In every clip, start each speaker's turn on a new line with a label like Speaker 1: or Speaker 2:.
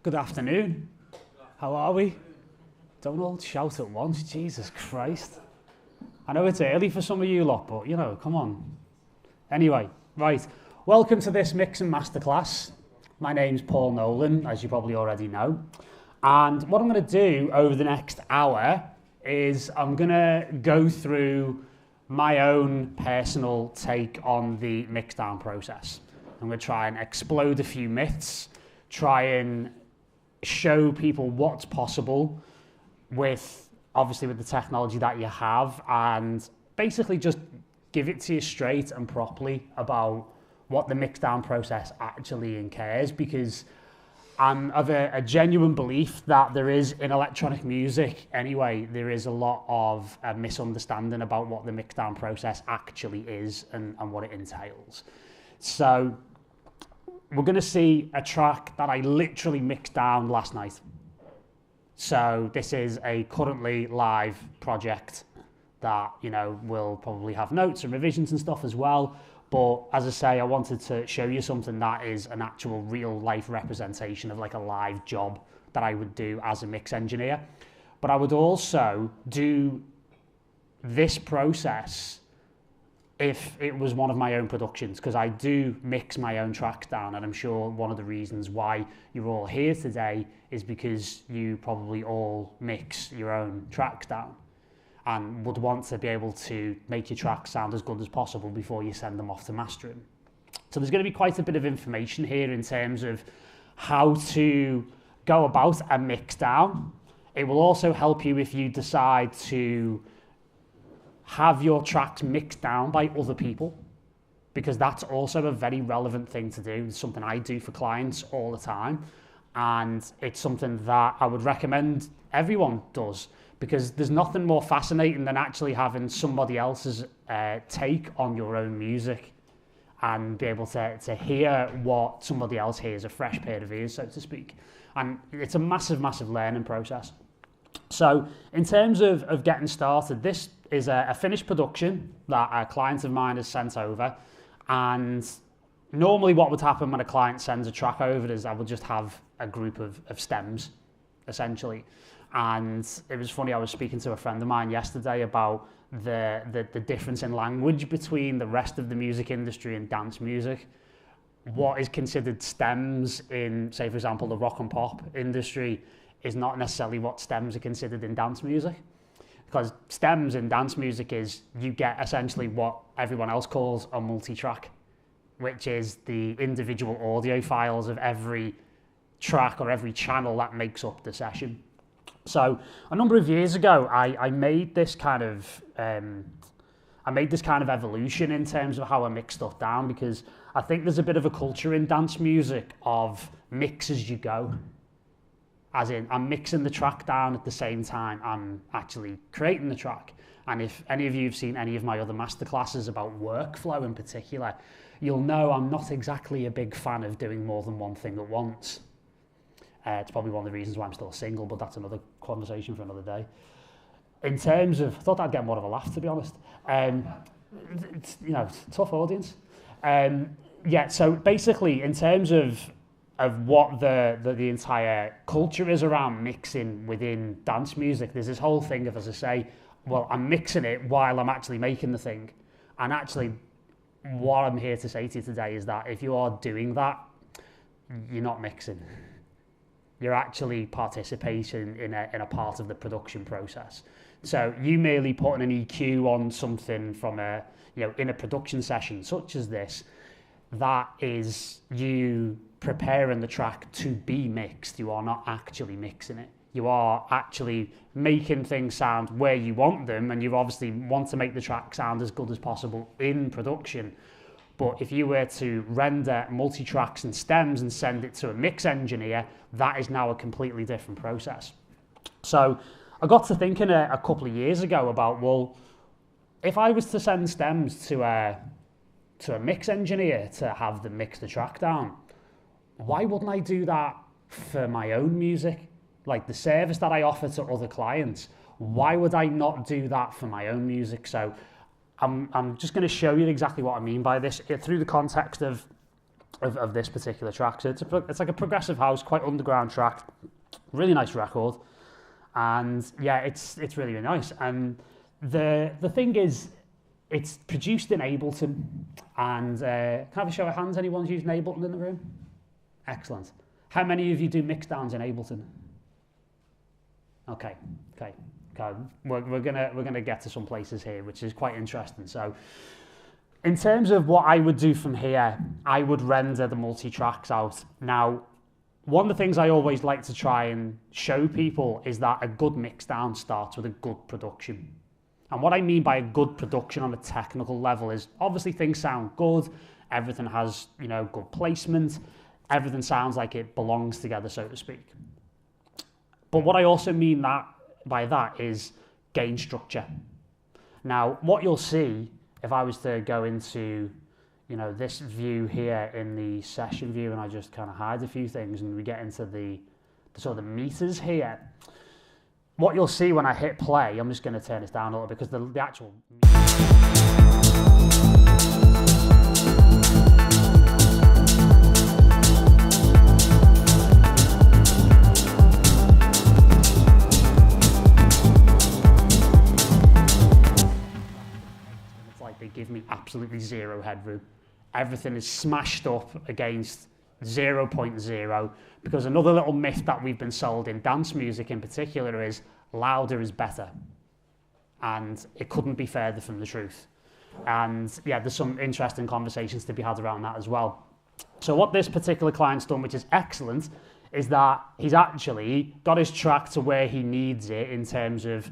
Speaker 1: Good afternoon. How are we? Don't all shout at once, Jesus Christ. I know it's early for some of you lot, but you know, come on. Anyway, right. Welcome to this Mix and Masterclass. My name's Paul Nolan, as you probably already know. And what I'm going to do over the next hour is I'm going to go through my own personal take on the Mixdown process. I'm going to try and explode a few myths, try and show people what's possible with, obviously, with the technology that you have, and basically just give it to you straight and properly about what the Mixdown process actually entails, because I'm of a genuine belief that there is, in electronic music anyway, there is a lot of misunderstanding about what the Mixdown process actually is and what it entails. So we're going to see a track that I literally mixed down last night. So this is a currently live project that, you know, will probably have notes and revisions and stuff as well. But as I say, I wanted to show you something that is an actual real life representation of like a live job that I would do as a mix engineer. But I would also do this process if it was one of my own productions, because I do mix my own tracks down, and I'm sure one of the reasons why you're all here today is because you probably all mix your own tracks down and would want to be able to make your tracks sound as good as possible before you send them off to mastering. So there's going to be quite a bit of information here in terms of how to go about a mix down. It will also help you if you decide to have your tracks mixed down by other people, because that's also a very relevant thing to do. It's something I do for clients all the time, and it's something that I would recommend everyone does, because there's nothing more fascinating than actually having somebody else's take on your own music and be able to hear what somebody else hears, a fresh pair of ears, so to speak. And it's a massive, massive learning process. So in terms of getting started, this is a finished production that a client of mine has sent over. And normally what would happen when a client sends a track over is I would just have a group of stems, essentially. And it was funny, I was speaking to a friend of mine yesterday about the difference in language between the rest of the music industry and dance music. What is considered stems in, say, for example, the rock and pop industry is not necessarily what stems are considered in dance music. Because stems in dance music is you get essentially what everyone else calls a multi-track, which is the individual audio files of every track or every channel that makes up the session. So a number of years ago, I made this kind of evolution in terms of how I mix stuff down, because I think there's a bit of a culture in dance music of mix as you go. As in, I'm mixing the track down at the same time I'm actually creating the track. And if any of you have seen any of my other masterclasses about workflow in particular, you'll know I'm not exactly a big fan of doing more than one thing at once. It's probably one of the reasons why I'm still single, but that's another conversation for another day. In terms of, I thought I'd get more of a laugh, to be honest. It's, you know, tough audience. Yeah, so basically, in terms of what the entire culture is around mixing within dance music, there's this whole thing of, as I say, well, I'm mixing it while I'm actually making the thing. And actually, what I'm here to say to you today is that if you are doing that, you're not mixing. You're actually participating in a part of the production process. So you merely putting an EQ on something from in a production session such as this, that is you preparing the track to be mixed. You are not actually mixing it. You are actually making things sound where you want them, and you obviously want to make the track sound as good as possible in production. But if you were to render multi-tracks and stems and send it to a mix engineer, that is now a completely different process. So I got to thinking a couple of years ago about, well, if I was to send stems to a mix engineer to have them mix the track down, why wouldn't I do that for my own music? Like the service that I offer to other clients, why would I not do that for my own music? So I'm just going to show you exactly what I mean by this through the context of of this particular track. So it's like a progressive house, quite underground track, really nice record, and yeah, it's really, really nice. And the thing is, it's produced in Ableton, and can I have a show of hands? Anyone's using Ableton in the room? Excellent. How many of you do mixdowns in Ableton? Okay. We're gonna get to some places here, which is quite interesting. So, in terms of what I would do from here, I would render the multi-tracks out. Now, one of the things I always like to try and show people is that a good mixdown starts with a good production. And what I mean by a good production on a technical level is obviously things sound good, everything has, good placement, everything sounds like it belongs together, so to speak. But what I also mean by that is gain structure. Now, what you'll see if I was to go into, this view here in the session view, and I just kind of hide a few things and we get into the sort of meters here, what you'll see when I hit play, I'm just going to turn this down a little bit because the actual... It's like they give me absolutely zero headroom. Everything is smashed up against 0.0, because another little myth that we've been sold in dance music in particular is louder is better, and it couldn't be further from the truth. And yeah, there's some interesting conversations to be had around that as well. So what this particular client's done, which is excellent, is that he's actually got his track to where he needs it in terms of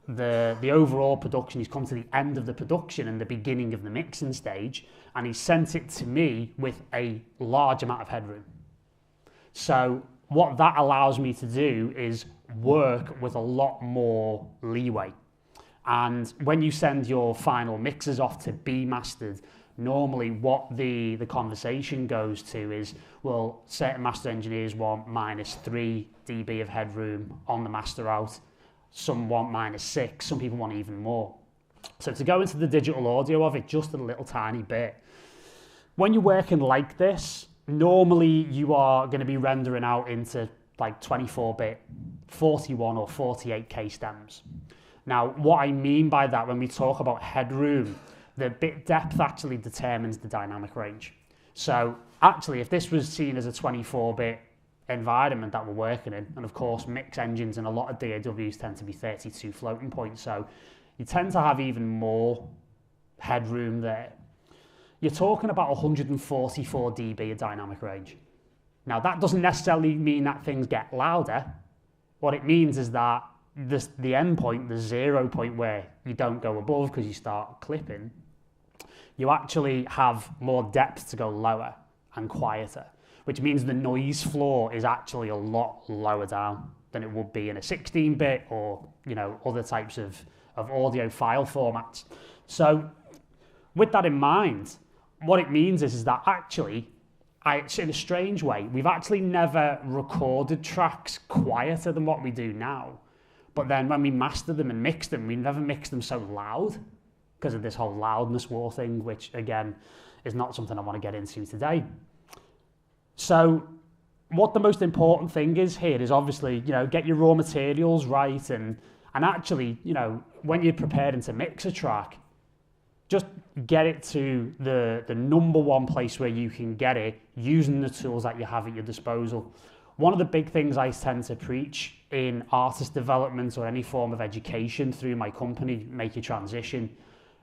Speaker 1: the overall production. He's come to the end of the production and the beginning of the mixing stage, and he sent it to me with a large amount of headroom. So what that allows me to do is work with a lot more leeway. And when you send your final mixes off to be mastered, normally what the conversation goes to is, well, certain master engineers want -3 dB of headroom on the master out. Some want -6, some people want even more. So to go into the digital audio of it just a little tiny bit, when you're working like this, normally you are going to be rendering out into like 24-bit, 41 or 48K stems. Now, what I mean by that, when we talk about headroom, the bit depth actually determines the dynamic range. So actually, if this was seen as a 24-bit environment that we're working in, and of course mix engines and a lot of DAWs tend to be 32 floating points, so you tend to have even more headroom there. You're talking about 144 dB of dynamic range. Now that doesn't necessarily mean that things get louder. What it means is that the end point, the 0 point where you don't go above because you start clipping, you actually have more depth to go lower and quieter, which means the noise floor is actually a lot lower down than it would be in a 16-bit or other types of audio file formats. So with that in mind, what it means is that actually, in a strange way, we've actually never recorded tracks quieter than what we do now. But then when we master them and mix them, we never mix them so loud because of this whole loudness war thing, which again is not something I want to get into today. So what the most important thing is here is obviously, get your raw materials right, and actually, when you're preparing to mix a track, just get it to the number one place where you can get it using the tools that you have at your disposal. One of the big things I tend to preach in artist development or any form of education through my company, Make Your Transition,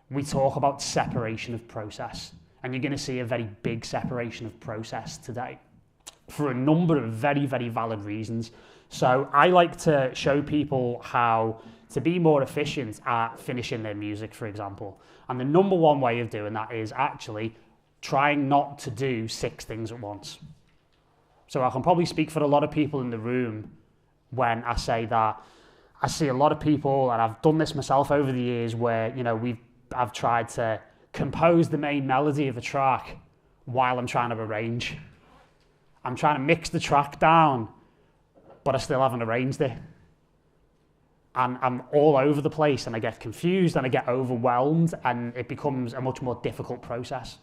Speaker 1: we talk about separation of process. And you're going to see a very big separation of process today for a number of very, very valid reasons. So I like to show people how to be more efficient at finishing their music, for example. And the number one way of doing that is actually trying not to do 6 things at once. So I can probably speak for a lot of people in the room when I say that I see a lot of people, and I've done this myself over the years, where I've tried to compose the main melody of a track while I'm trying to arrange. I'm trying to mix the track down, but I still haven't arranged it. And I'm all over the place, and I get confused and I get overwhelmed, and it becomes a much more difficult process.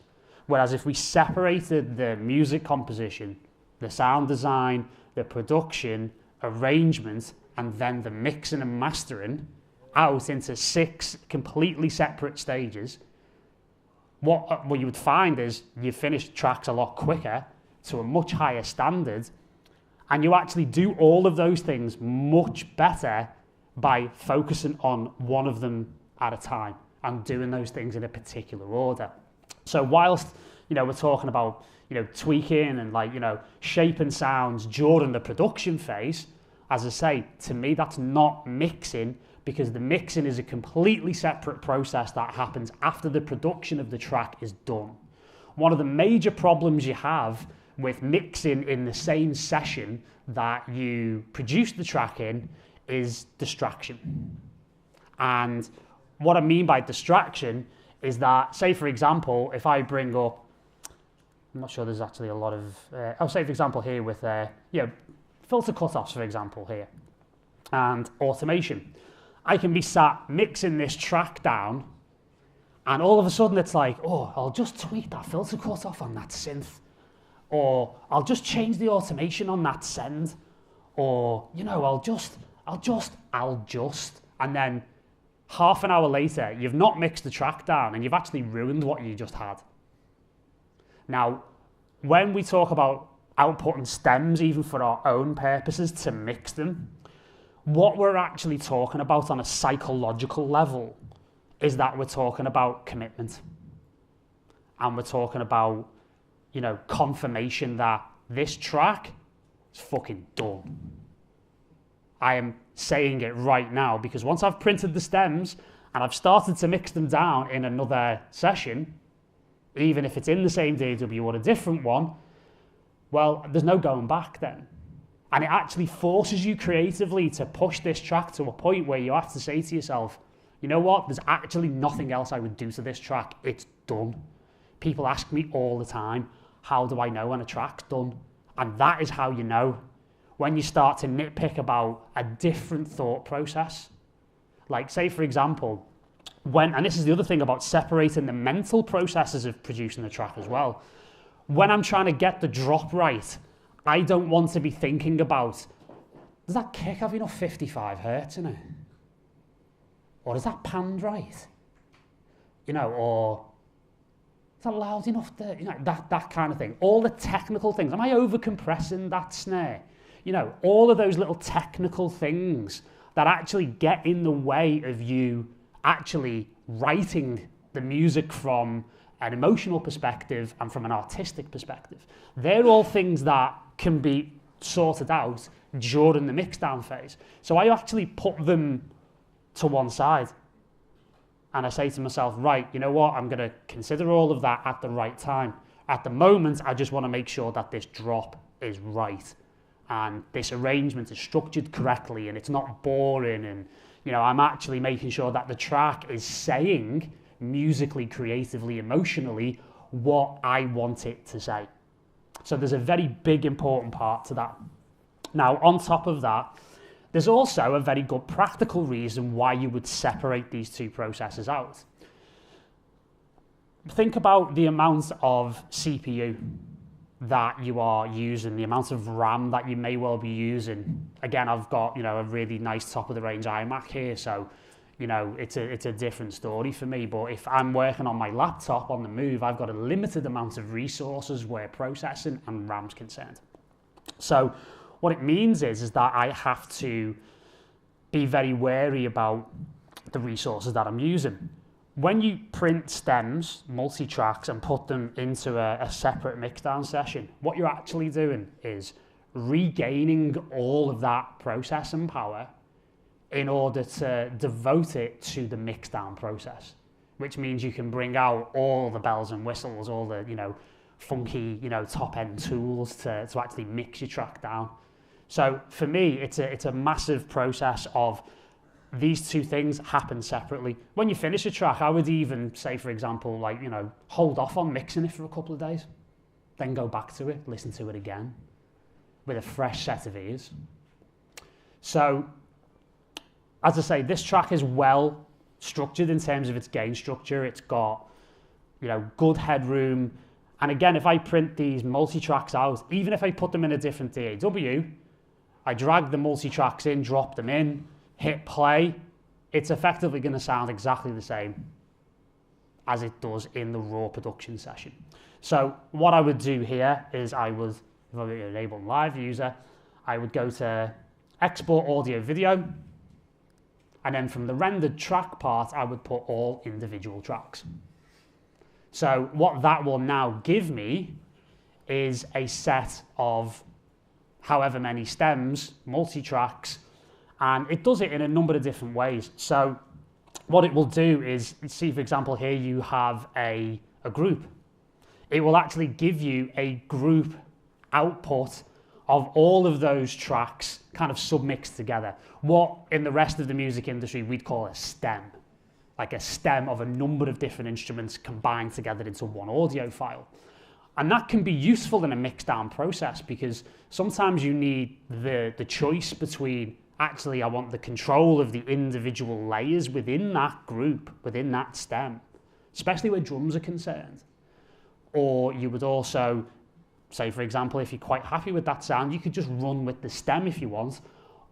Speaker 1: Whereas if we separated the music composition, the sound design, the production, arrangement, and then the mixing and mastering out into 6 completely separate stages, what you would find is you finish tracks a lot quicker to a much higher standard, and you actually do all of those things much better by focusing on one of them at a time and doing those things in a particular order. So whilst, we're talking about, tweaking and shaping sounds during the production phase, as I say, to me, that's not mixing, because the mixing is a completely separate process that happens after the production of the track is done. One of the major problems you have with mixing in the same session that you produce the track in is distraction. And what I mean by distraction is that, say for example, if I bring up, I'm not sure there's actually a lot of, I'll say for example here with, filter cutoffs, for example here, and automation. I can be sat mixing this track down, and all of a sudden it's like, oh, I'll just tweak that filter cutoff on that synth, or I'll just change the automation on that send, or, I'll just, and then half an hour later, you've not mixed the track down and you've actually ruined what you just had. Now, when we talk about outputting stems, even for our own purposes, to mix them, what we're actually talking about on a psychological level is that we're talking about commitment. And we're talking about, confirmation that this track is fucking done. I am saying it right now, because once I've printed the stems and I've started to mix them down in another session, even if it's in the same DAW or a different one, well, there's no going back then. And it actually forces you creatively to push this track to a point where you have to say to yourself, you know what, there's actually nothing else I would do to this track. It's done. People ask me all the time, how do I know when a track's done? And that is how you know. When you start to nitpick about a different thought process. Like, say for example, and this is the other thing about separating the mental processes of producing the track as well. When I'm trying to get the drop right, I don't want to be thinking about, does that kick have enough 55 hertz in it? Or is that panned right? Or is that loud enough? That kind of thing. All the technical things. Am I over compressing that snare? All of those little technical things that actually get in the way of you actually writing the music from an emotional perspective and from an artistic perspective. They're all things that can be sorted out during the mixdown phase. So I actually put them to one side and I say to myself, right, you know what, I'm going to consider all of that at the right time. At the moment, I just want to make sure that this drop is right and this arrangement is structured correctly and it's not boring, and I'm actually making sure that the track is saying musically, creatively, emotionally what I want it to say. So there's a very big important part to that. Now, on top of that, there's also a very good practical reason why you would separate these two processes out. Think about the amount of CPU that you are using, the amount of RAM that you may well be using. Again, I've got, a really nice top of the range iMac here, so it's a different story for me. But if I'm working on my laptop on the move, I've got a limited amount of resources where processing and RAM's concerned. So what it means is that I have to be very wary about the resources that I'm using. When you print stems, multi-tracks, and put them into a separate mixdown session, what you're actually doing is regaining all of that processing power in order to devote it to the mixdown process, which means you can bring out all the bells and whistles, all the, funky, top-end tools to actually mix your track down. So for me, it's a massive process of these two things happen separately. When you finish a track, I would even say, for example, hold off on mixing it for a couple of days, then go back to it, listen to it again with a fresh set of ears. So, as I say, this track is well structured in terms of its gain structure. It's got, good headroom, And again, if I print these multi-tracks out, even if I put them in a different DAW, I drag the multi-tracks in, drop them in, hit play, it's effectively going to sound exactly the same as it does in the raw production session. So what I would do here is I would, if I were to enable live user, I would go to export audio video, and then from the rendered track part, I would put all individual tracks. So what that will now give me is a set of however many stems, multi-tracks, and it does it in a number of different ways. So what it will do is, see for example here you have a group. It will actually give you a group output of all of those tracks kind of submixed together. What in the rest of the music industry we'd call a stem. Like a stem of a number of different instruments combined together into one audio file. And that can be useful in a mixdown process because sometimes you need the choice between actually I want the control of the individual layers within that group, within that stem, especially where drums are concerned. Or you would also say, for example, if you're quite happy with that sound, you could just run with the stem if you want.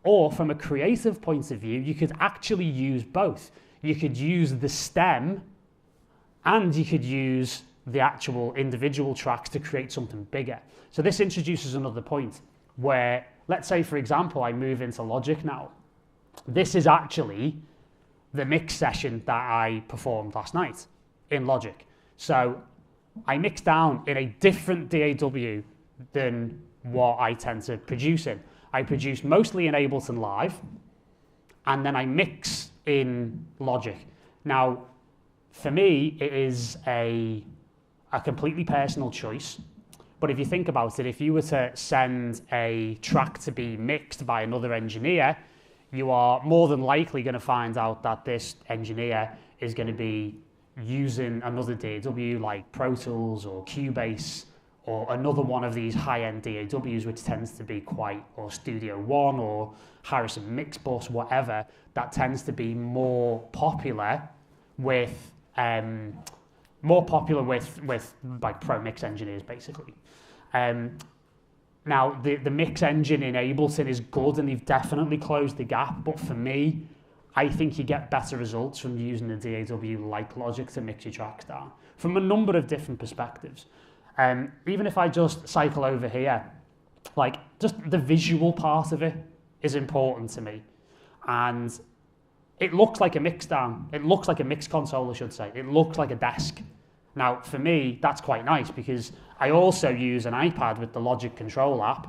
Speaker 1: Or from a creative point of view, you could actually use both. You could use the stem and you could use the actual individual tracks to create something bigger. So this introduces another point where, let's say, for example, I move into Logic now. This is actually the mix session that I performed last night in Logic. So I mix down in a different DAW than what I tend to produce in. I produce mostly in Ableton Live, and then I mix in Logic. Now, for me, it is a completely personal choice. But if you think about it, if you were to send a track to be mixed by another engineer, you are more than likely going to find out that this engineer is going to be using another DAW like Pro Tools or Cubase or another one of these high-end DAWs, which tends to be quite, or Studio One or Harrison Mixbus, whatever, that tends to be more popular with like pro mix engineers, basically. Now, the mix engine in Ableton is good, and they've definitely closed the gap, but for me, I think you get better results from using a DAW like Logic to mix your tracks down, from a number of different perspectives. Even if I just cycle over here, like just the visual part of it is important to me. And it looks like a mix down. It looks like a mix console, I should say. It looks like a desk. Now, for me, that's quite nice because I also use an iPad with the Logic Control app,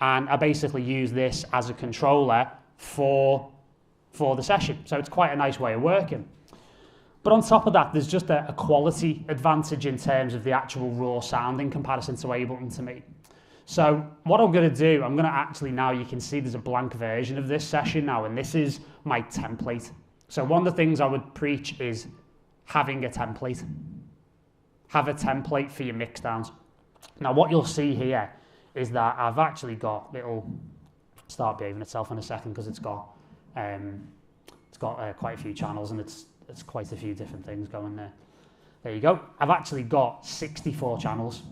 Speaker 1: and I basically use this as a controller for the session. So it's quite a nice way of working. But on top of that, there's just a quality advantage in terms of the actual raw sound in comparison to Ableton to me. So what I'm going to do, I'm going to actually now, you can see there's a blank version of this session now, and this is my template. So one of the things I would preach is having a template. Have a template for your mixdowns. Now what you'll see here is that I've actually got, it'll start behaving itself in a second because it's got quite a few channels and it's quite a few different things going there. There you go. I've actually got 64 channels.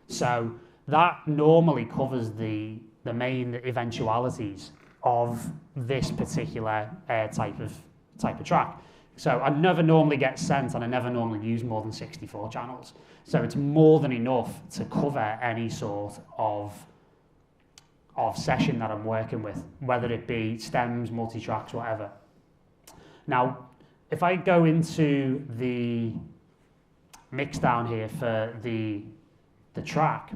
Speaker 1: So that normally covers the main eventualities of this particular type of track. So I never normally get sent, and I never normally use more than 64 channels. So it's more than enough to cover any sort of session that I'm working with, whether it be stems, multi-tracks, whatever. Now, if I go into the mix down here for the track,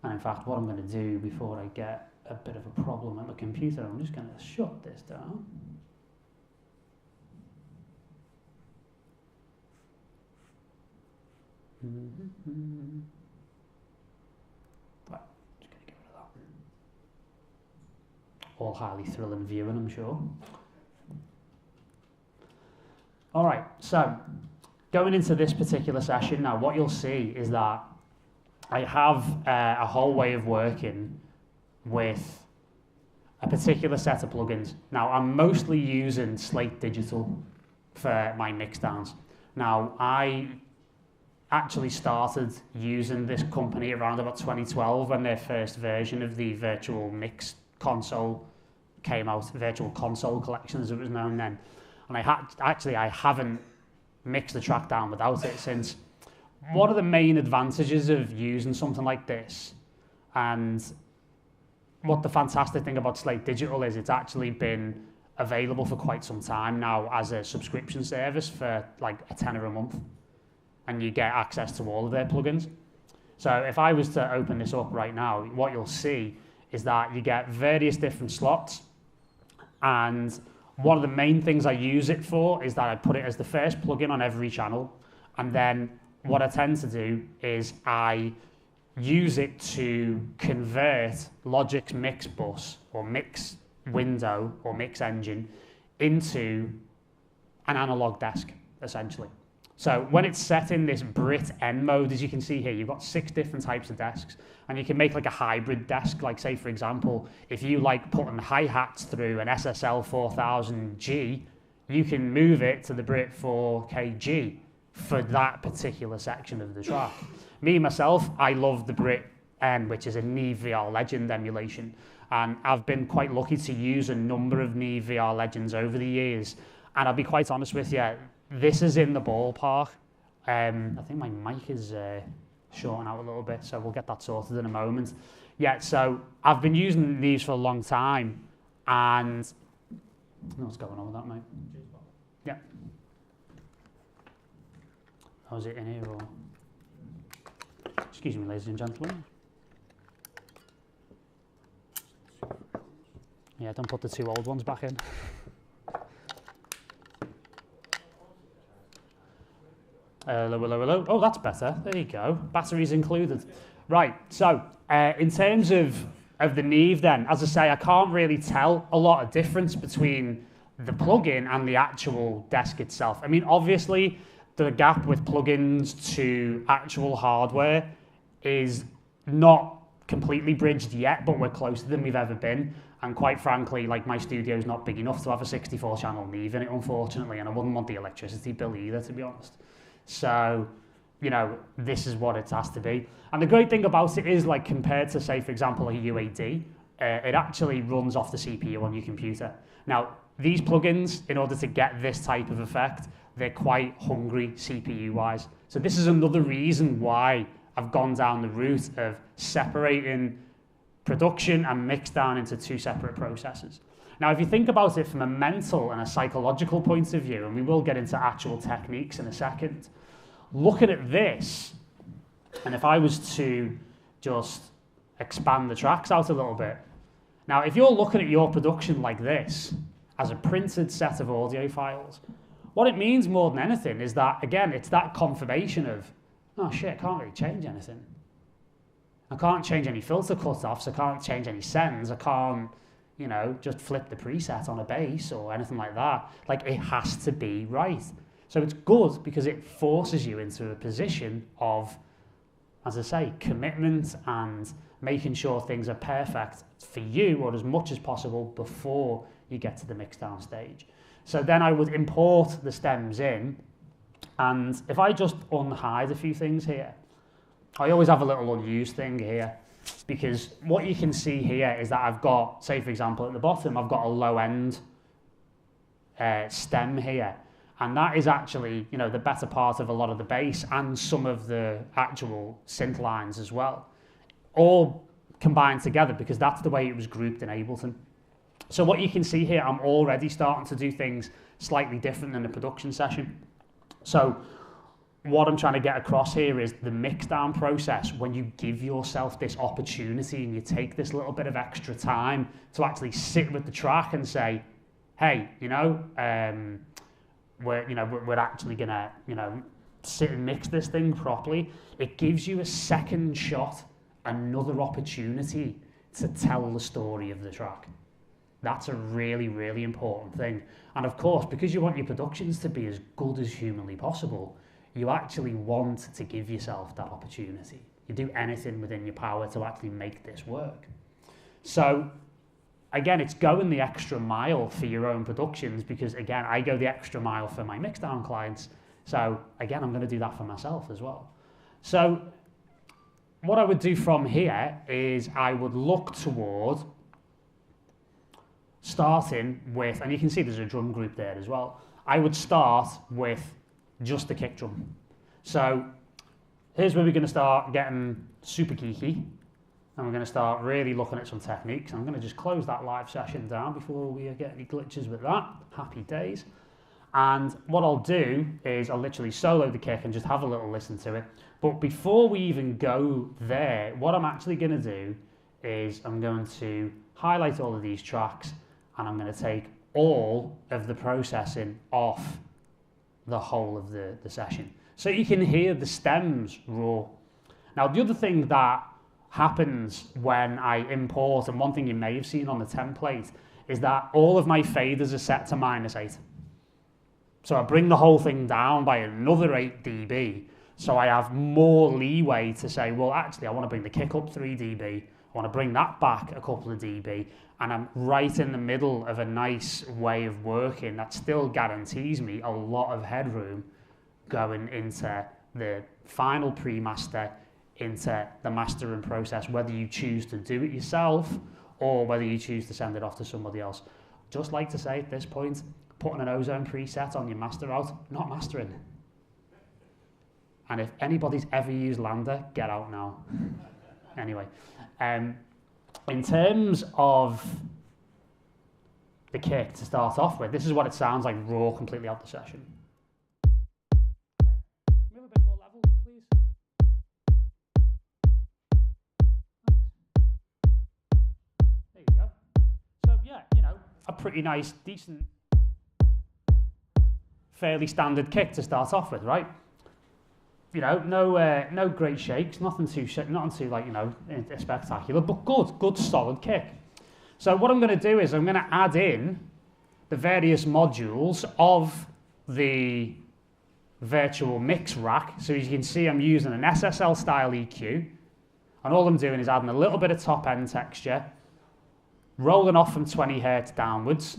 Speaker 1: and in fact, what I'm going to do before I get a bit of a problem at my computer, I'm just going to shut this down. Right, just going to get rid of that. All highly thrilling viewing, I'm sure. All right, so going into this particular session now, what you'll see is that I have a whole way of working with a particular set of plugins. Now, I'm mostly using Slate Digital for my mixdowns. Now, I actually started using this company around about 2012 when their first version of the virtual mix console came out, virtual console collection as it was known then. And I haven't mixed the track down without it since. One of the main advantages of using something like this, and what the fantastic thing about Slate Digital is, it's actually been available for quite some time now as a subscription service for like a tenner a month, and you get access to all of their plugins. So if I was to open this up right now, what you'll see is that you get various different slots, and one of the main things I use it for is that I put it as the first plugin on every channel, and then what I tend to do is I use it to convert Logic's mix bus or mix window or mix engine into an analog desk, essentially. So when it's set in this Brit N mode, as you can see here, you've got 6 different types of desks, and you can make like a hybrid desk. Like say, for example, if you like putting hi-hats through an SSL 4000G, you can move it to the Brit 4KG for that particular section of the track. Me, myself, I love the Brit N, which is a Neve VR Legend emulation. And I've been quite lucky to use a number of Neve VR Legends over the years. And I'll be quite honest with you, this is in the ballpark. I think my mic is shorting out a little bit, so we'll get that sorted in a moment. Yeah, so I've been using these for a long time, and what's going on with that, mate? Yeah. Oh, is it in here or? Excuse me, ladies and gentlemen. Yeah, don't put the 2 old ones back in. Hello. Oh, that's better. There you go. Batteries included. Right, so in terms of the Neve then, as I say, I can't really tell a lot of difference between the plugin and the actual desk itself. I mean, obviously, the gap with plugins to actual hardware is not completely bridged yet, but we're closer than we've ever been. And quite frankly, like, my studio's not big enough to have a 64-channel Neve in it, unfortunately, and I wouldn't want the electricity bill either, to be honest. So, you know, this is what it has to be. And the great thing about it is, like, compared to, say, for example, a UAD, it actually runs off the CPU on your computer. Now, these plugins, in order to get this type of effect, they're quite hungry CPU-wise. So this is another reason why I've gone down the route of separating production and Mixdown into 2 separate processes. Now, if you think about it from a mental and a psychological point of view, and we will get into actual techniques in a second, looking at this, and if I was to just expand the tracks out a little bit. Now, if you're looking at your production like this, as a printed set of audio files, what it means more than anything is that, again, it's that confirmation of, oh shit, I can't really change anything. I can't change any filter cutoffs, I can't change any sends, I can't, you know, just flip the preset on a bass or anything like that. Like, it has to be right. So it's good because it forces you into a position of, as I say, commitment and making sure things are perfect for you, or as much as possible, before you get to the Mixdown stage. So then I would import the stems in, and if I just unhide a few things here, I always have a little unused thing here, because what you can see here is that I've got, say for example at the bottom, I've got a low end stem here, and that is actually, you know, the better part of a lot of the bass and some of the actual synth lines as well, all combined together, because that's the way it was grouped in Ableton. So what you can see here, I'm already starting to do things slightly different than the production session. So what I'm trying to get across here is the Mixdown process, when you give yourself this opportunity and you take this little bit of extra time to actually sit with the track and say, hey, you know, we're actually gonna, you know, sit and mix this thing properly. It gives you a second shot, another opportunity to tell the story of the track. That's a really, really important thing. And of course, because you want your productions to be as good as humanly possible, you actually want to give yourself that opportunity. You do anything within your power to actually make this work. So again, it's going the extra mile for your own productions, because again, I go the extra mile for my Mixdown clients. So again, I'm going to do that for myself as well. So what I would do from here is I would look toward starting with, and you can see there's a drum group there as well. I would start with just the kick drum. So here's where we're going to start getting super geeky. And we're going to start really looking at some techniques. I'm going to just close that live session down before we get any glitches with that. Happy days. And what I'll do is I'll literally solo the kick and just have a little listen to it. But before we even go there, what I'm actually going to do is I'm going to highlight all of these tracks and I'm going to take all of the processing off the whole of the session. So you can hear the stems raw. Now the other thing that happens when I import, and one thing you may have seen on the template, is that all of my faders are set to -8. So I bring the whole thing down by another 8 dB, so I have more leeway to say, well, actually, I want to bring the kick up 3 dB, I want to bring that back a couple of dB, and I'm right in the middle of a nice way of working that still guarantees me a lot of headroom going into the final pre-master, into the mastering process, whether you choose to do it yourself or whether you choose to send it off to somebody else. Just like to say at this point, putting an ozone preset on your master out, not mastering. And if anybody's ever used Lander, get out now. Anyway, in terms of the kick to start off with, this is what it sounds like raw completely out the session. Move a bit more level, please. There you go. So yeah, you know, a pretty nice, decent, fairly standard kick to start off with, right? You know, no great shakes, nothing too like, you know, spectacular, but good solid kick. So what I'm going to do is I'm going to add in the various modules of the virtual mix rack. So as you can see, I'm using an SSL style EQ, and all I'm doing is adding a little bit of top end texture, rolling off from 20 Hertz downwards,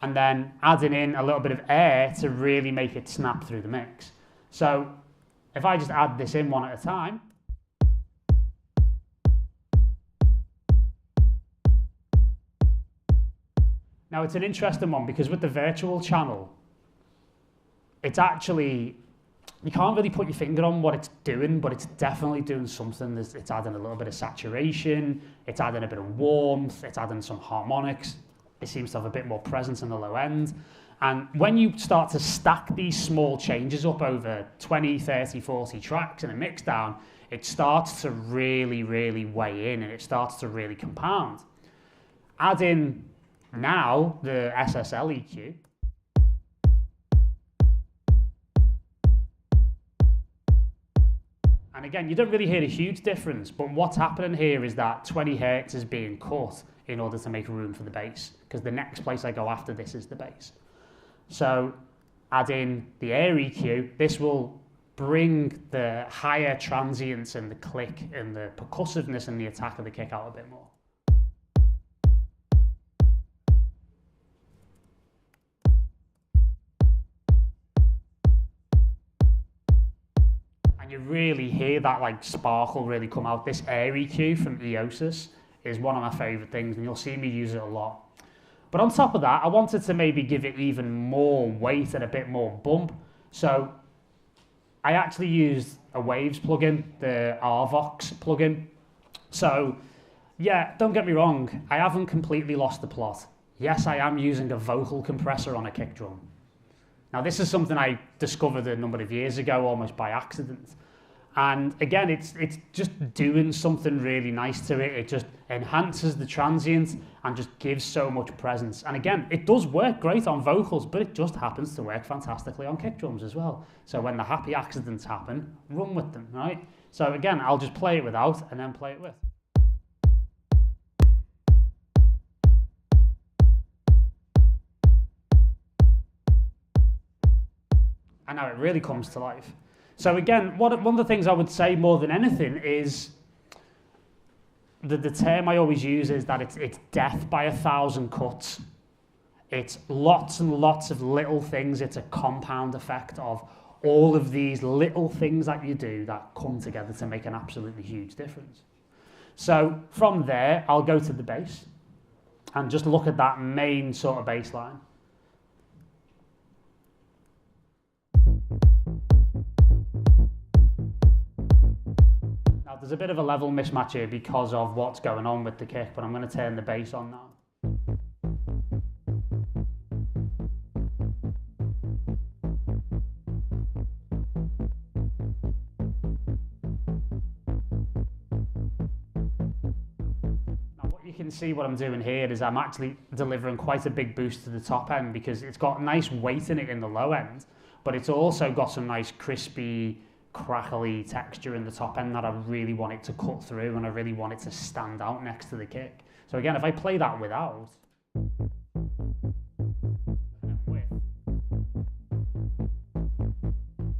Speaker 1: and then adding in a little bit of air to really make it snap through the mix. So if I just add this in one at a time, now it's an interesting one because with the virtual channel, it's actually, you can't really put your finger on what it's doing, but it's definitely doing something. It's adding a little bit of saturation, it's adding a bit of warmth, it's adding some harmonics. It seems to have a bit more presence in the low end. And when you start to stack these small changes up over 20, 30, 40 tracks in a mixdown, it starts to really, really weigh in and it starts to really compound. Add in now the SSL EQ. And again, you don't really hear a huge difference, but what's happening here is that 20 Hertz is being cut in order to make room for the bass, because the next place I go after this is the bass. So add in the air EQ. This will bring the higher transients and the click and the percussiveness and the attack of the kick out a bit more. And you really hear that like sparkle really come out. This air EQ from Eosis is one of my favorite things, and you'll see me use it a lot. But on top of that, I wanted to maybe give it even more weight and a bit more bump. So I actually used a Waves plugin, the Rvox plugin. So yeah, don't get me wrong, I haven't completely lost the plot. Yes, I am using a vocal compressor on a kick drum. Now this is something I discovered a number of years ago, almost by accident. And again, it's just doing something really nice to it. It just enhances the transient and just gives so much presence. And again, it does work great on vocals, but it just happens to work fantastically on kick drums as well. So when the happy accidents happen, run with them, right? So again, I'll just play it without and then play it with. And now it really comes to life. So again, one of the things I would say more than anything is the term I always use is that it's death by 1,000 cuts. It's lots and lots of little things. It's a compound effect of all of these little things that you do that come together to make an absolutely huge difference. So from there, I'll go to the bass and just look at that main sort of bass line. Now there's a bit of a level mismatch here because of what's going on with the kick, but I'm going to turn the bass on now. See what I'm doing here is I'm actually delivering quite a big boost to the top end because it's got nice weight in it in the low end, but it's also got some nice crispy, crackly texture in the top end that I really want it to cut through, and I really want it to stand out next to the kick. So again, if I play that without, it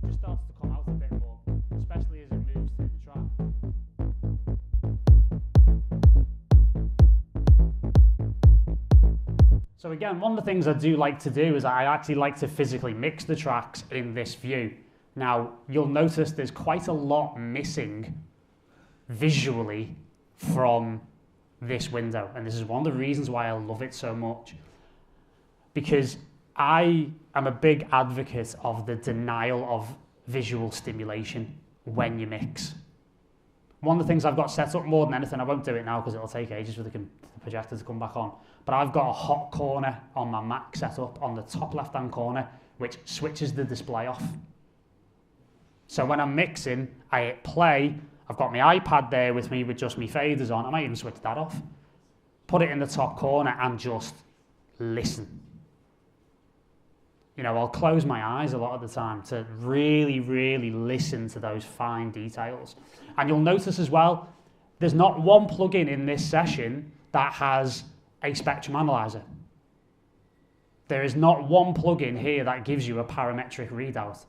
Speaker 1: just starts to come out a bit more, especially as it moves through the track. So again, one of the things I do like to do is I actually like to physically mix the tracks in this view. Now, you'll notice there's quite a lot missing visually from this window. And this is one of the reasons why I love it so much. Because I am a big advocate of the denial of visual stimulation when you mix. One of the things I've got set up more than anything, I won't do it now because it'll take ages for the projector to come back on, but I've got a hot corner on my Mac set up on the top left-hand corner, which switches the display off. So when I'm mixing, I hit play, I've got my iPad there with me with just my faders on, I might even switch that off, put it in the top corner and just listen. You know, I'll close my eyes a lot of the time to really, really listen to those fine details. And you'll notice as well, there's not one plugin in this session that has a spectrum analyzer. There is not one plugin here that gives you a parametric readout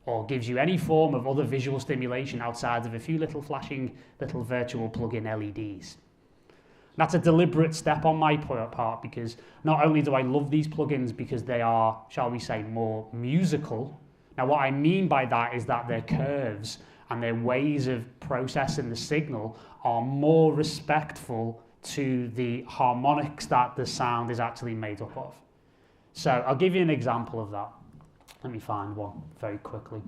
Speaker 1: or gives you any form of other visual stimulation outside of a few little flashing little virtual plugin LEDs. That's a deliberate step on my part because not only do I love these plugins because they are, shall we say, more musical. Now what I mean by that is that their curves and their ways of processing the signal are more respectful to the harmonics that the sound is actually made up of. So I'll give you an example of that. Let me find one very quickly.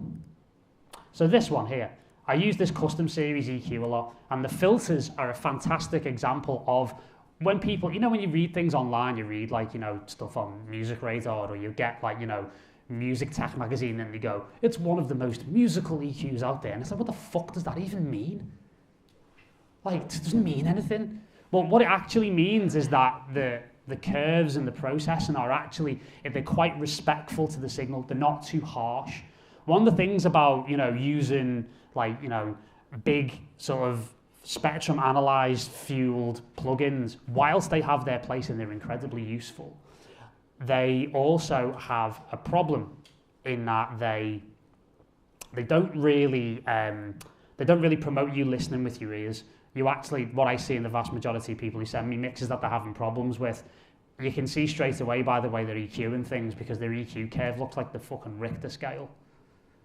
Speaker 1: So this one here, I use this custom series EQ a lot, and the filters are a fantastic example of when people, you know, when you read things online, you read like, you know, stuff on Music Radar, or you get like, you know, Music Tech magazine, and they go, it's one of the most musical EQs out there. And it's like, what the fuck does that even mean? Like, it doesn't mean anything. Well, what it actually means is that the curves and the processing are actually, they're quite respectful to the signal. They're not too harsh. One of the things about, you know, using like, you know, big sort of spectrum analyzed fueled plugins, whilst they have their place and they're incredibly useful, they also have a problem in that they don't really promote you listening with your ears. You actually, what I see in the vast majority of people who send me mixes that they're having problems with, you can see straight away by the way they're EQing things, because their EQ curve looks like the fucking Richter scale.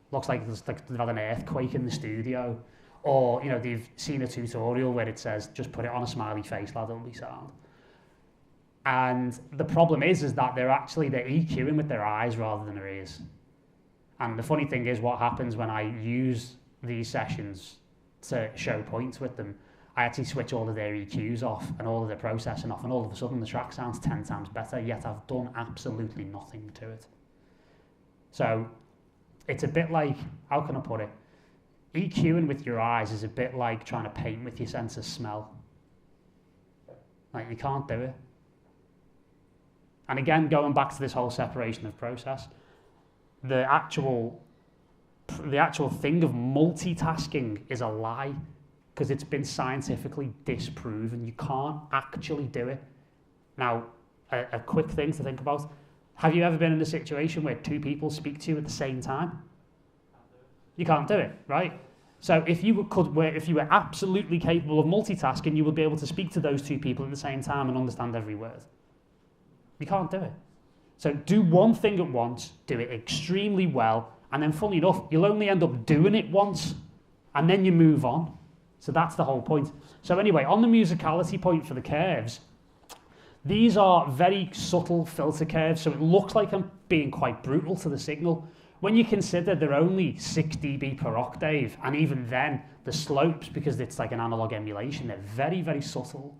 Speaker 1: Looks like they've had an earthquake in the studio. Or, you know, they've seen a tutorial where it says, just put it on a smiley face, lad, it'll be sound. And the problem is that they're EQing with their eyes rather than their ears. And the funny thing is, what happens when I use these sessions to show points with them, I actually switch all of their EQs off and all of their processing off, and all of a sudden the track sounds 10 times better, yet I've done absolutely nothing to it. So it's a bit like, how can I put it? EQing with your eyes is a bit like trying to paint with your sense of smell. Like, you can't do it. And again, going back to this whole separation of process, the actual thing of multitasking is a lie, because it's been scientifically disproven. You can't actually do it. Now, a quick thing to think about, have you ever been in a situation where two people speak to you at the same time? You can't do it, right? So if you were absolutely capable of multitasking, you would be able to speak to those two people at the same time and understand every word. You can't do it. So do one thing at once, do it extremely well, and then funnily enough, you'll only end up doing it once, and then you move on. So that's the whole point. So anyway, on the musicality point for the curves, these are very subtle filter curves, so it looks like I'm being quite brutal to the signal. When you consider they're only 6 dB per octave, and even then, the slopes, because it's like an analog emulation, they're very, very subtle.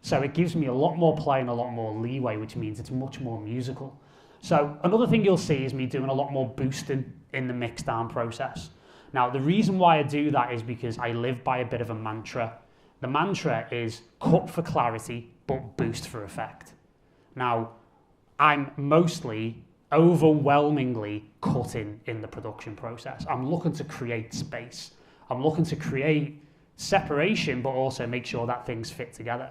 Speaker 1: So it gives me a lot more play and a lot more leeway, which means it's much more musical. So another thing you'll see is me doing a lot more boosting in the mixdown process. Now, the reason why I do that is because I live by a bit of a mantra. The mantra is cut for clarity, but boost for effect. Now, I'm mostly, overwhelmingly cutting in the production process. I'm looking to create space. I'm looking to create separation, but also make sure that things fit together.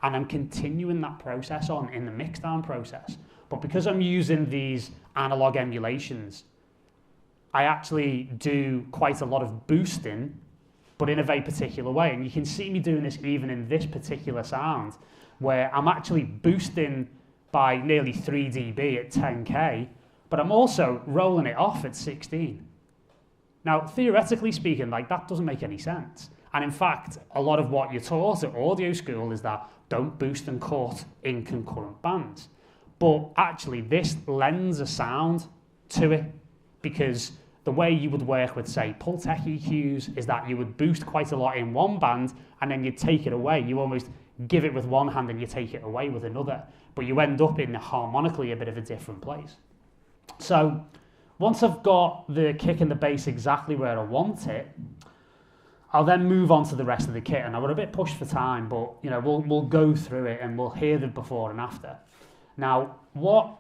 Speaker 1: And I'm continuing that process on in the mixdown process. But because I'm using these analog emulations, I actually do quite a lot of boosting, but in a very particular way. And you can see me doing this even in this particular sound, where I'm actually boosting by nearly 3 dB at 10K, but I'm also rolling it off at 16. Now, theoretically speaking, like that doesn't make any sense. And in fact, a lot of what you're taught at audio school is that don't boost and cut in concurrent bands. But actually, this lends a sound to it, because the way you would work with, say, Pultec EQs is that you would boost quite a lot in one band and then you'd take it away. You almost give it with one hand and you take it away with another. But you end up in harmonically a bit of a different place. So once I've got the kick and the bass exactly where I want it, I'll then move on to the rest of the kit. And I was a bit pushed for time, but you know, we'll go through it and we'll hear the before and after. Now, what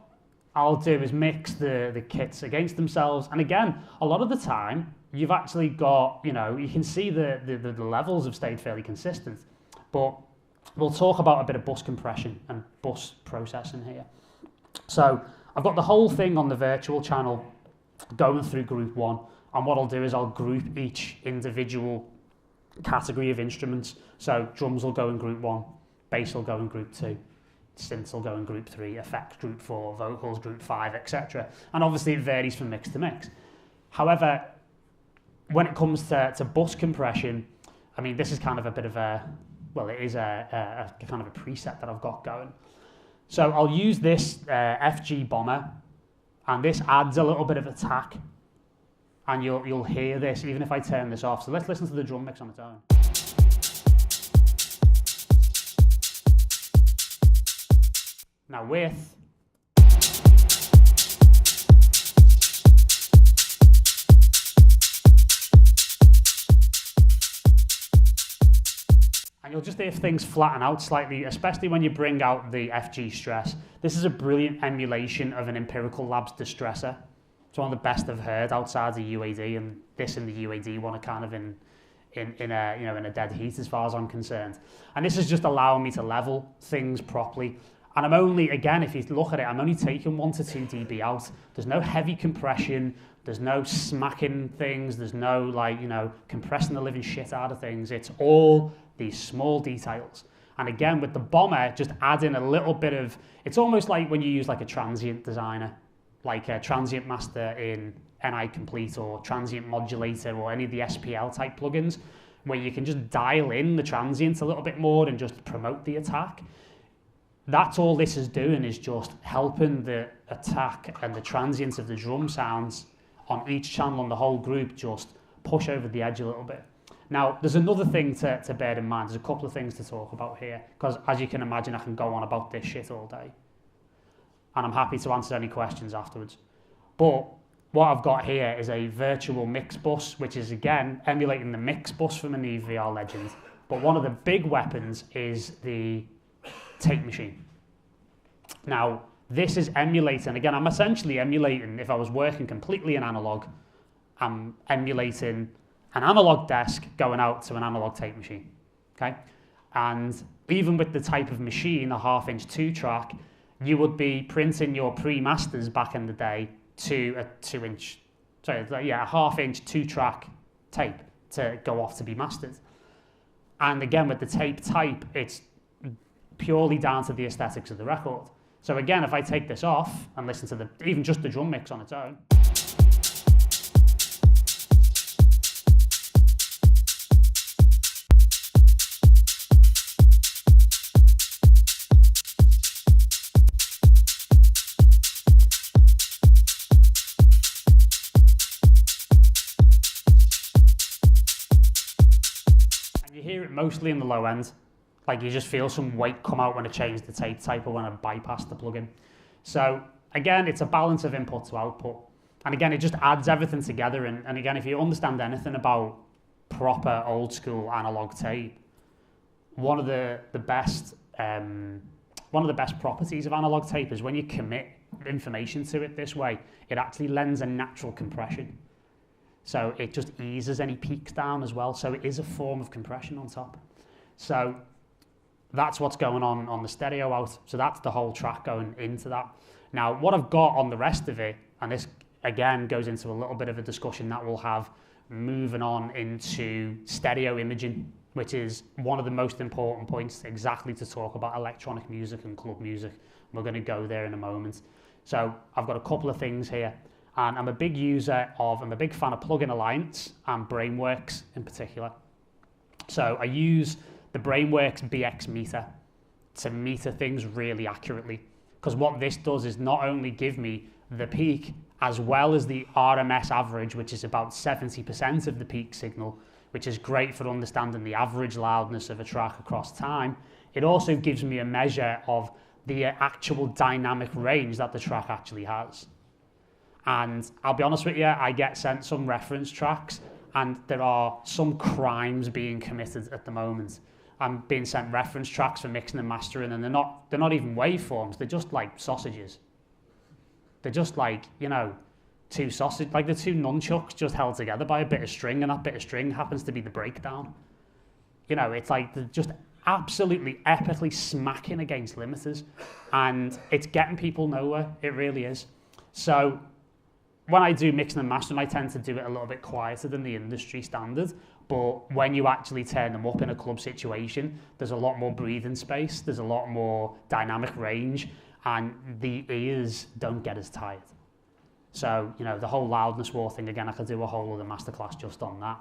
Speaker 1: I'll do is mix the kits against themselves. And again, a lot of the time, you've actually got, you know, you can see the levels have stayed fairly consistent. But we'll talk about a bit of bus compression and bus processing here. So I've got the whole thing on the virtual channel going through group 1. And what I'll do is I'll group each individual category of instruments. So drums will go in group 1, bass will go in group 2. Synths will go in group 3, effects group 4, vocals group 5, etc. And obviously it varies from mix to mix. However, when it comes to bus compression, I mean, this is kind of a bit of a, well, it is a kind of a preset that I've got going. So I'll use this FG bomber, and this adds a little bit of attack, and you'll hear this even if I turn this off. So let's listen to the drum mix on its own. Now with, and you'll just hear things flatten out slightly, especially when you bring out the FG stress. This is a brilliant emulation of an Empirical Labs distressor. It's one of the best I've heard outside the UAD, and this and the UAD one are kind of in a dead heat as far as I'm concerned. And this is just allowing me to level things properly. And I'm only, again, if you look at it, I'm only taking 1 to 2 dB out. There's no heavy compression. There's no smacking things. There's no, like, you know, compressing the living shit out of things. It's all these small details. And again, with the bomber, just adding a little bit of, it's almost like when you use like a transient designer, like a transient master in NI Complete or transient modulator or any of the SPL type plugins, where you can just dial in the transient a little bit more and just promote the attack. That's all this is doing, is just helping the attack and the transients of the drum sounds on each channel on the whole group just push over the edge a little bit. Now, there's another thing to bear in mind. There's a couple of things to talk about here, because as you can imagine, I can go on about this shit all day. And I'm happy to answer any questions afterwards. But what I've got here is a virtual mix bus, which is, again, emulating the mix bus from an EVR Legend. But one of the big weapons is the tape machine. Now, this is emulating, again, I'm essentially emulating, if I was working completely in analog, I'm emulating an analog desk going out to an analog tape machine, okay? And even with the type of machine, a 1/2-inch 2-track, you would be printing your pre-masters back in the day to a 2-inch, sorry, a 1/2-inch 2-track tape to go off to be mastered. And again, with the tape type, it's purely down to the aesthetics of the record. So again, if I take this off and listen to even just the drum mix on its own, you hear it mostly in the low end. Like you just feel some weight come out when I change the tape type or when I bypass the plugin. So again, it's a balance of input to output. And again, it just adds everything together. And again, if you understand anything about proper old school analog tape, one of the best properties of analog tape is when you commit information to it this way, it actually lends a natural compression. So it just eases any peaks down as well. So it is a form of compression on top. So that's what's going on the stereo out. So that's the whole track going into that. Now, what I've got on the rest of it, and this again goes into a little bit of a discussion that we'll have moving on into stereo imaging, which is one of the most important points exactly to talk about electronic music and club music. We're going to go there in a moment. So I've got a couple of things here. And I'm a big fan of Plugin Alliance and Brainworx in particular. So I use the Brainworx BX meter to meter things really accurately. Because what this does is not only give me the peak as well as the RMS average, which is about 70% of the peak signal, which is great for understanding the average loudness of a track across time. It also gives me a measure of the actual dynamic range that the track actually has. And I'll be honest with you, I get sent some reference tracks and there are some crimes being committed at the moment. I'm being sent reference tracks for mixing and mastering, and they're not even waveforms, they're just like sausages. They're just like, two sausage, like the two nunchucks just held together by a bit of string, and that bit of string happens to be the breakdown. It's like they're just absolutely epically smacking against limiters, and it's getting people nowhere, it really is. So when I do mixing and mastering, I tend to do it a little bit quieter than the industry standard. But when you actually turn them up in a club situation, there's a lot more breathing space, there's a lot more dynamic range, and the ears don't get as tired. So, the whole loudness war thing, again, I could do a whole other masterclass just on that.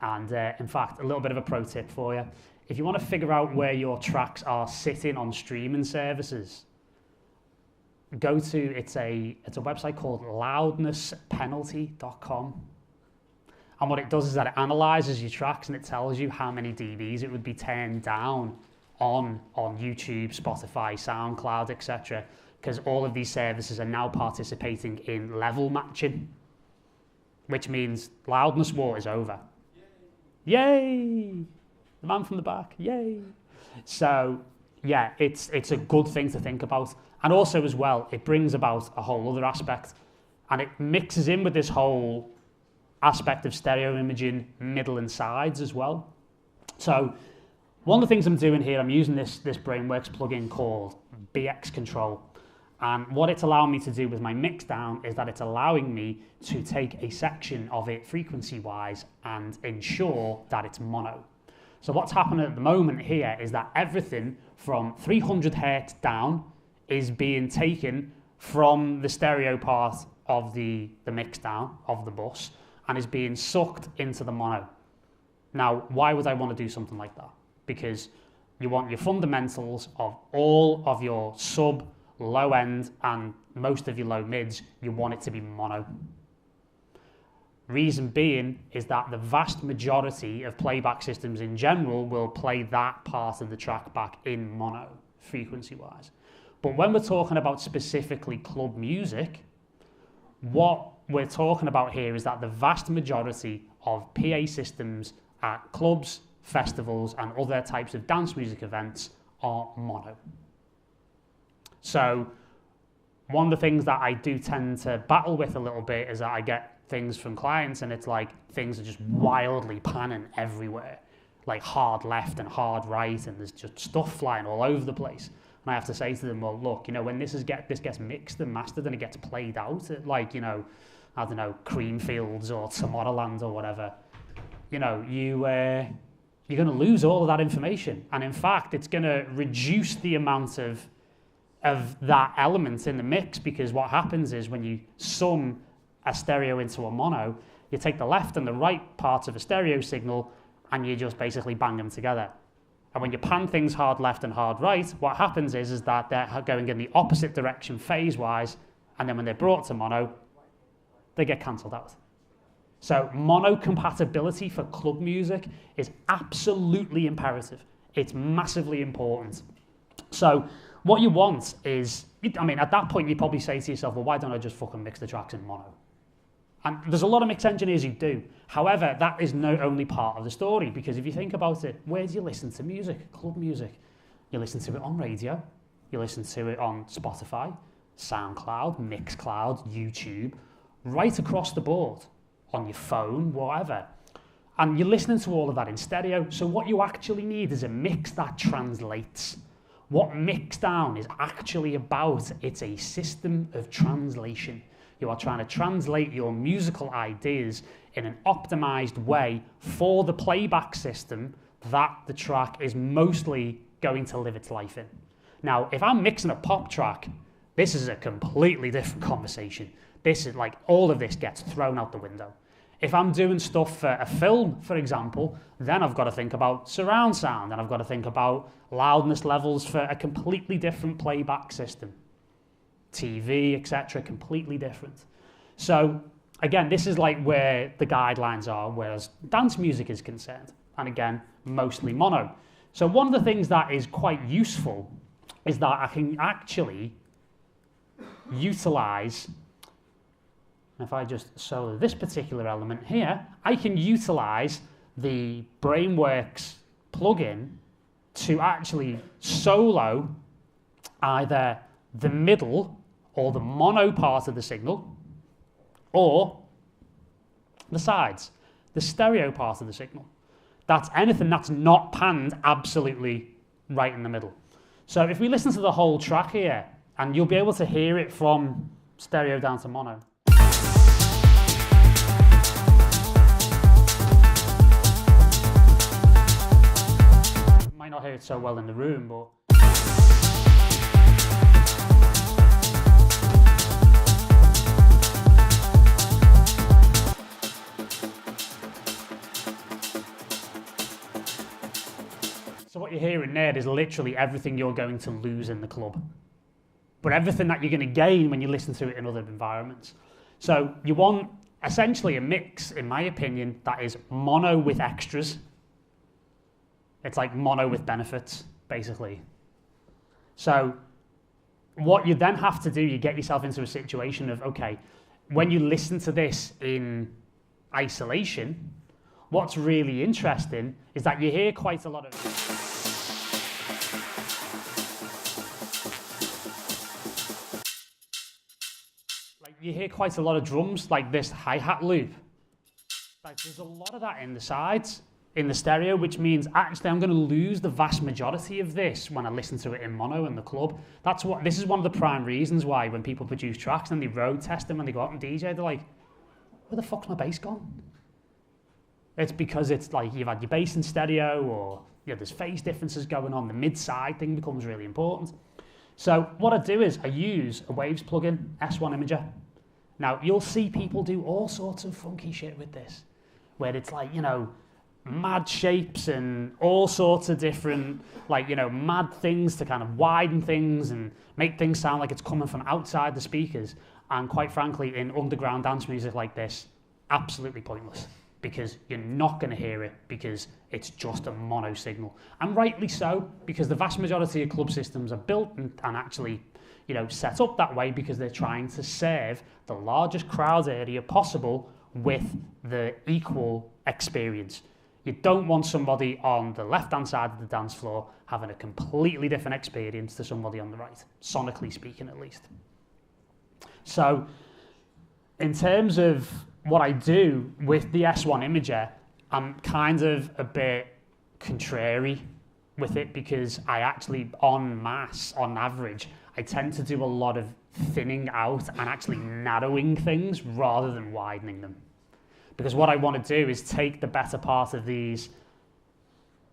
Speaker 1: And in fact, a little bit of a pro tip for you. If you want to figure out where your tracks are sitting on streaming services, go to, it's a website called loudnesspenalty.com. And what it does is that it analyzes your tracks and it tells you how many dBs it would be turned down on YouTube, Spotify, SoundCloud, etc. Because all of these services are now participating in level matching, which means loudness war is over. Yay! The man from the back, yay! So yeah, it's a good thing to think about. And also as well, it brings about a whole other aspect, and it mixes in with this whole aspect of stereo imaging, middle and sides as well. So one of the things I'm doing here, I'm using this Brainworx plugin called BX Control. And what it's allowing me to do with my Mixdown is that it's allowing me to take a section of it frequency-wise and ensure that it's mono. So what's happening at the moment here is that everything from 300 hertz down is being taken from the stereo part of the Mixdown of the bus and is being sucked into the mono. Now, why would I want to do something like that? Because you want your fundamentals of all of your sub, low end, and most of your low mids, you want it to be mono. Reason being is that the vast majority of playback systems in general will play that part of the track back in mono, frequency-wise. But when we're talking about specifically club music, what we're talking about here is that the vast majority of PA systems at clubs, festivals, and other types of dance music events are mono. So one of the things that I do tend to battle with a little bit is that I get things from clients and it's like things are just wildly panning everywhere, like hard left and hard right, and there's just stuff flying all over the place. And I have to say to them, well, look, when this gets mixed and mastered and it gets played out at I don't know, Creamfields or Tomorrowland or whatever, you're going to lose all of that information. And in fact, it's going to reduce the amount of of that element in the mix, because what happens is when you sum a stereo into a mono, you take the left and the right parts of a stereo signal and you just basically bang them together. And when you pan things hard left and hard right, what happens is that they're going in the opposite direction phase-wise, and then when they're brought to mono, they get cancelled out. So mono compatibility for club music is absolutely imperative. It's massively important. So what you want is, I mean, at that point you probably say to yourself, well, why don't I just fucking mix the tracks in mono? And there's a lot of mix engineers who do. However, that is not only part of the story, because if you think about it, where do you listen to music? Club music. You listen to it on radio, you listen to it on Spotify, SoundCloud, Mixcloud, YouTube, right across the board, on your phone, whatever. And you're listening to all of that in stereo. So what you actually need is a mix that translates. What Mixdown is actually about, it's a system of translation. You are trying to translate your musical ideas in an optimized way for the playback system that the track is mostly going to live its life in. Now, if I'm mixing a pop track, this is a completely different conversation. This is like, all of this gets thrown out the window. If I'm doing stuff for a film, for example, then I've got to think about surround sound, and I've got to think about loudness levels for a completely different playback system. TV, etc., completely different. So again, this is like where the guidelines are, whereas dance music is concerned, and again, mostly mono. So one of the things that is quite useful is that I can actually utilize, if I just solo this particular element here, I can utilize the Brainworx plugin to actually solo either the middle or the mono part of the signal, or the sides, the stereo part of the signal. That's anything that's not panned absolutely right in the middle. So if we listen to the whole track here, and you'll be able to hear it from stereo down to mono. You might not hear it so well in the room, but so what you're hearing there is literally everything you're going to lose in the club, but everything that you're going to gain when you listen to it in other environments. So you want essentially a mix, in my opinion, that is mono with extras. It's like mono with benefits, basically. So what you then have to do, you get yourself into a situation of, okay, when you listen to this in isolation, what's really interesting is that you hear quite a lot of... You hear quite a lot of drums, like this hi-hat loop. Like there's a lot of that in the sides, in the stereo, which means actually I'm going to lose the vast majority of this when I listen to it in mono in the club. This is one of the prime reasons why when people produce tracks and they road test them and they go out and DJ, they're like, where the fuck's my bass gone? It's because it's like you've had your bass in stereo, or there's phase differences going on. The mid-side thing becomes really important. So what I do is I use a Waves plugin, S1 Imager. Now, you'll see people do all sorts of funky shit with this, where it's like, mad shapes and all sorts of different, mad things to kind of widen things and make things sound like it's coming from outside the speakers. And quite frankly, in underground dance music like this, absolutely pointless, because you're not going to hear it because it's just a mono signal. And rightly so, because the vast majority of club systems are built and actually set up that way because they're trying to serve the largest crowd area possible with the equal experience. You don't want somebody on the left-hand side of the dance floor having a completely different experience to somebody on the right, sonically speaking at least. So in terms of what I do with the S1 Imager, I'm kind of a bit contrary with it, because I actually, on average, I tend to do a lot of thinning out and actually narrowing things rather than widening them. Because what I want to do is take the better part of these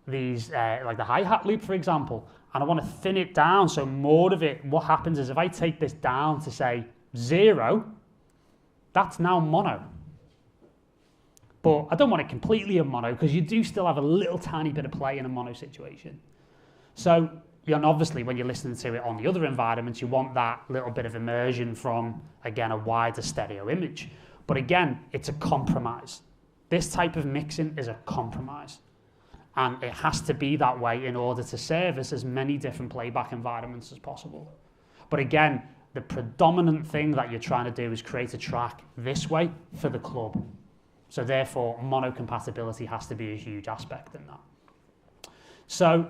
Speaker 1: like the hi-hat loop, for example, and I want to thin it down so more of it, what happens is if I take this down to say 0, that's now mono. But I don't want it completely in mono because you do still have a little tiny bit of play in a mono situation. So, obviously when you're listening to it on the other environments, you want that little bit of immersion from, again, a wider stereo image. But again, it's a compromise. This type of mixing is a compromise. And it has to be that way in order to service as many different playback environments as possible. But again, the predominant thing that you're trying to do is create a track this way for the club. So therefore, mono compatibility has to be a huge aspect in that. So,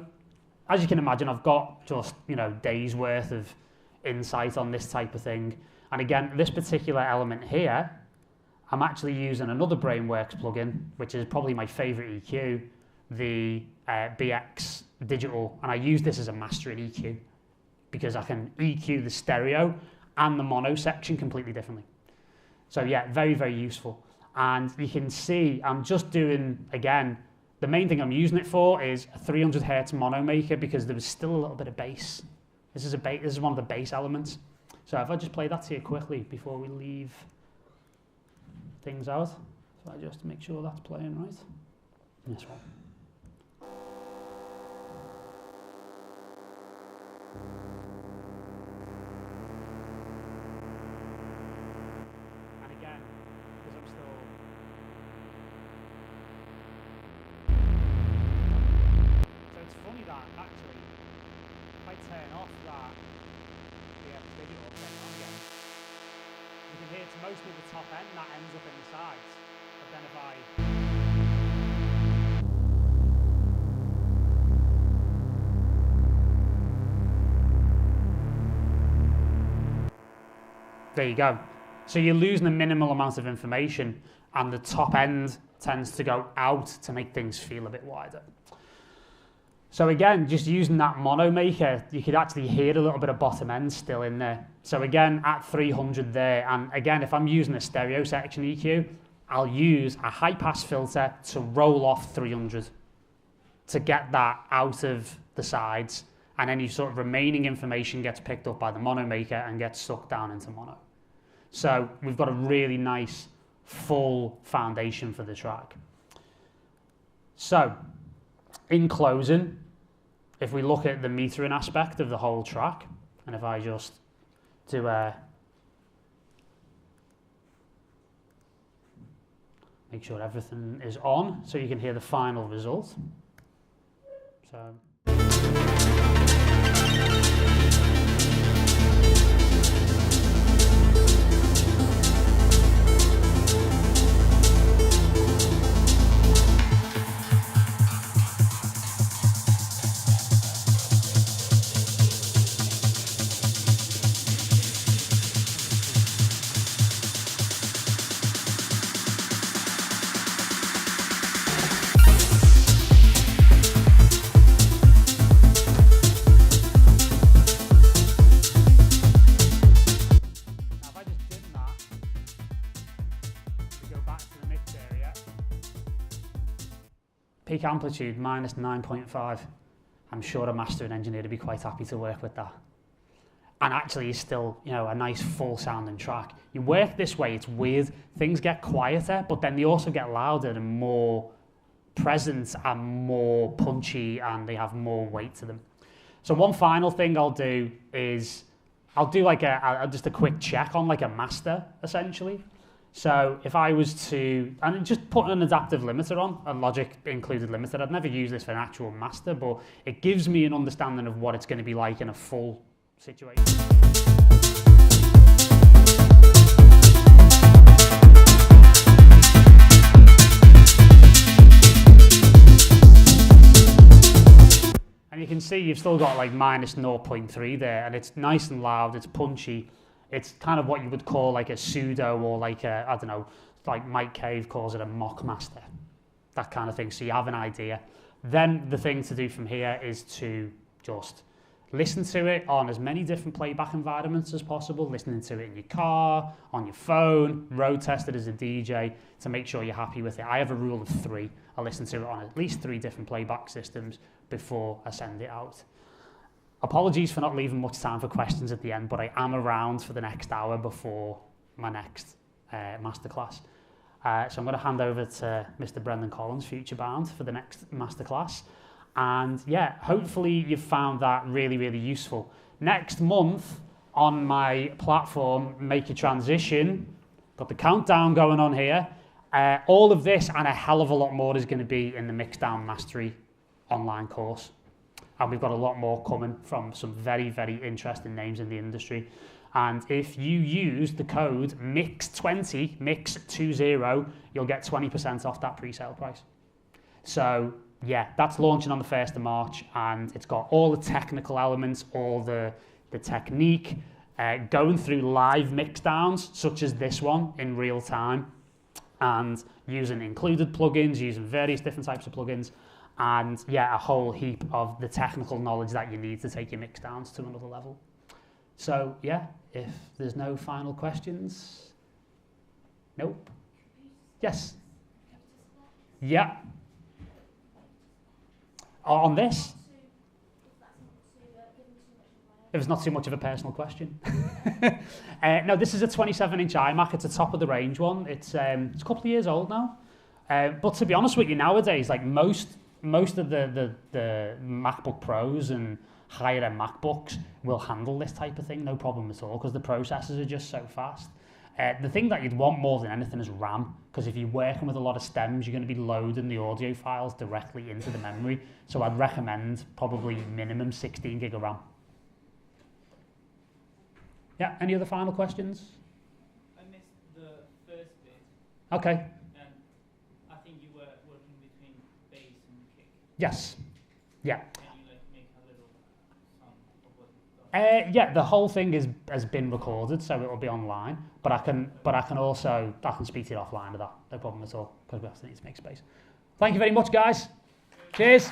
Speaker 1: as you can imagine, I've got just, days worth of insight on this type of thing. And again, this particular element here, I'm actually using another Brainworx plugin, which is probably my favorite EQ, the bxDigital. And I use this as a mastering EQ because I can EQ the stereo and the mono section completely differently. So yeah, very, very useful. And you can see I'm just doing, again, the main thing I'm using it for is a 300 hertz mono maker because there was still a little bit of bass. This is one of the bass elements. So if I just play that to you quickly before we leave things out, so I just make sure that's playing right. This one. It's mostly the top end that ends up in the sides. But then if there you go. So you're losing a minimal amount of information and the top end tends to go out to make things feel a bit wider. So again, just using that mono maker, you could actually hear a little bit of bottom end still in there. So again, at 300 there, and again, if I'm using a stereo section EQ, I'll use a high pass filter to roll off 300 to get that out of the sides, and any sort of remaining information gets picked up by the mono maker and gets sucked down into mono. So we've got a really nice full foundation for the track. So in closing, if we look at the metering aspect of the whole track, and if I just do make sure everything is on so you can hear the final result. So peak amplitude minus 9.5. I'm sure a mastering engineer would be quite happy to work with that. And actually it's still, a nice full sounding track. You work this way, it's weird. Things get quieter, but then they also get louder and more present and more punchy, and they have more weight to them. So one final thing I'll do is I'll do like just a quick check on like a master essentially. So if I was to, and just put an adaptive limiter on, a logic included limiter, I'd never use this for an actual master, but it gives me an understanding of what it's going to be like in a full situation. And you can see you've still got like minus 0.3 there, and it's nice and loud, it's punchy. It's kind of what you would call like a pseudo, or like a, I don't know, like Mike Cave calls it a mock master, that kind of thing. So you have an idea. Then the thing to do from here is to just listen to it on as many different playback environments as possible, listening to it in your car, on your phone, road test it as a DJ to make sure you're happy with it. I have a rule of 3. I listen to it on at least 3 different playback systems before I send it out. apologies for not leaving much time for questions at the end, but I am around for the next hour before my next masterclass. So I'm going to hand over to Mr. Brendan Collins, future bound, for the next masterclass. And yeah, hopefully you've found that really, really useful. Next month on my platform, Make Your Transition, got the countdown going on here. All of this and a hell of a lot more is going to be in the Mixdown Mastery online course. And we've got a lot more coming from some very, very interesting names in the industry. And if you use the code MIX20, MIX20, you'll get 20% off that pre-sale price. So yeah, that's launching on the 1st of March, and it's got all the technical elements, all the technique, going through live mixdowns, such as this one in real time, and using included plugins, using various different types of plugins, and yeah, a whole heap of the technical knowledge that you need to take your mixdowns to another level. So yeah, if there's no final questions, nope. Yes. Yeah. On this? If it's not too much of a personal question. No, this is a 27-inch iMac. It's a top of the range one. It's a couple of years old now. But to be honest with you, nowadays, like most of the MacBook Pros and higher end MacBooks will handle this type of thing, no problem at all, because the processors are just so fast. The thing that you'd want more than anything is RAM, because if you're working with a lot of stems, you're going to be loading the audio files directly into the memory. So I'd recommend probably minimum 16 gig of RAM. Yeah, any other final questions?
Speaker 2: I missed the first bit.
Speaker 1: Okay.
Speaker 2: I think you were working between bass and kick.
Speaker 1: Yes. Yeah.
Speaker 2: Can you like make a little sound of what you've done?
Speaker 1: Yeah, the whole thing has been recorded, so it will be online. But I can speak to you offline of that, no problem at all, because we have to need to make space. Thank you very much, guys. Cheers.